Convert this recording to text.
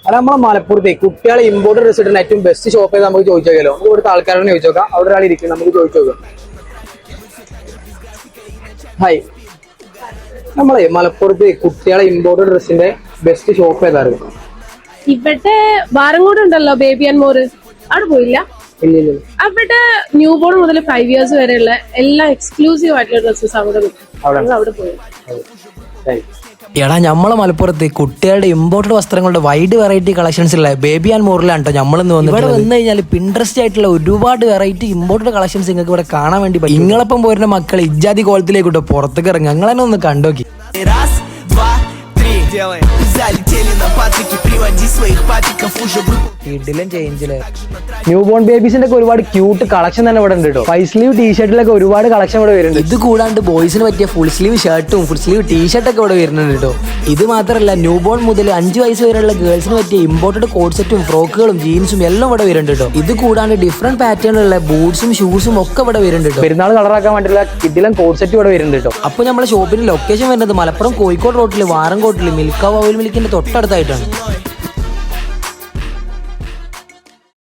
അല്ല നമ്മളെ മലപ്പുറത്തെ കുട്ടികളെ ഇമ്പോർട്ടഡ് ഡ്രസ് ഇടുന്ന ഏറ്റവും ബെസ്റ്റ് ഷോപ്പ് ഏത് നമുക്ക് ചോദിച്ചോക്കാലോ. നമുക്ക് ഇവിടുത്തെ ആൾക്കാരോട് ചോദിച്ചു നോക്കാം. അവിടെ ഒരാൾ ഇരിക്കും, നമുക്ക് ചോദിച്ചു നോക്കാം. ഹായ്, നമ്മളെ മലപ്പുറത്ത് കുട്ടികളെ ഇമ്പോർട്ടഡ് ഡ്രസ്സിന്റെ ബെസ്റ്റ് ഷോപ്പ് ഏതായിരുന്നു? ഇവിടെ വാരങ്കോട് ഉണ്ടല്ലോ ബേബി ആൻഡ് മോർ, അവിടെ പോയില്ല. ഇല്ല. അവിടെ ന്യൂ ബോൺ മുതൽ 5 years വരെയുള്ള എല്ലാ എക്സ്ക്ലൂസീവ് ആയിട്ടുള്ള ഡ്രസ്സസ് അവിടെ കിട്ടും. അവിടെ പോയി. എടാ നമ്മളെ മലപ്പുറത്ത് കുട്ടികളുടെ ഇമ്പോർട്ടഡ് വസ്ത്രങ്ങളുടെ വൈഡ് വെറൈറ്റി കളക്ഷൻസ് ഉള്ള ബേബി ആൻഡ് മോറിലാണ് കേട്ടോ നമ്മളിന്ന് വന്നത്. ഇവിടെ വന്നു കഴിഞ്ഞാൽ പിൻട്രസ്റ്റ് ആയിട്ടുള്ള ഒരുപാട് വെറൈറ്റി ഇമ്പോർട്ടഡ് കളക്ഷൻസ് നിങ്ങൾക്ക് ഇവിടെ കാണാൻ വേണ്ടി പറ്റും. നിങ്ങളപ്പം പോരുന്ന മക്കൾ ഇജാതി കോലത്തിലേക്ക് കിട്ടും പുറത്തേക്ക് ഇറങ്ങും. ഞങ്ങൾ തന്നെ ഒന്ന് കണ്ടോക്കി. ന്യൂ ബോൺ ബേബീസിന്റെ ഒക്കെ ഒരുപാട് ക്യൂട്ട് കളക്ഷൻ തന്നെ ഇവിടെ ഉണ്ട് കേട്ടോ. 5 സ്ലീവ് ടീഷർട്ടിലൊക്കെ ഒരുപാട് കളക്ഷൻ ഇവിടെ വരുന്നുണ്ട്. ഇത് കൂടാണ്ട് ബോയ്സിന് പറ്റിയ ഫുൾ സ്ലീവ് ഷർട്ടും ഫുൾ സ്ലീവ് ടീഷർട്ടൊക്കെ ഇവിടെ വരുന്നുണ്ട് കേട്ടോ. ഇത് മാത്രമല്ല ന്യൂ ബോൺ മുതൽ 5 വയസ്സ് വരെയുള്ള ഗേൾസിന് പറ്റിയ ഇമ്പോർട്ടഡ് കോഡ് സെറ്റും ഫ്രോക്കുകളും ജീൻസും എല്ലാം ഇവിടെ വരുന്നുണ്ട് കേട്ടോ. ഇത് കൂടാണ്ട് ഡിഫറെന്റ് പാറ്റേണിലുള്ള ബൂട്ട്സും ഷൂസും ഒക്കെ ഇവിടെ വരുന്നുണ്ട് കേട്ടോ. പെരുന്നാൾ കളറാക്കാൻ വേണ്ടിയുള്ള കിഡിലും കോഡ് സെറ്റ് ഇവിടെ വരുന്നുണ്ട് കേട്ടോ. അപ്പോൾ നമ്മുടെ ഷോപ്പിന്റെ ലൊക്കേഷൻ വരുന്നത് മലപ്പുറം കോഴിക്കോട് റോഡിൽ വാരങ്കോട്ടിൽ മിൽക്ക ഓയിൽ മിൽക്കിന്റെ തൊട്ടടുത്തായിട്ടാണ്.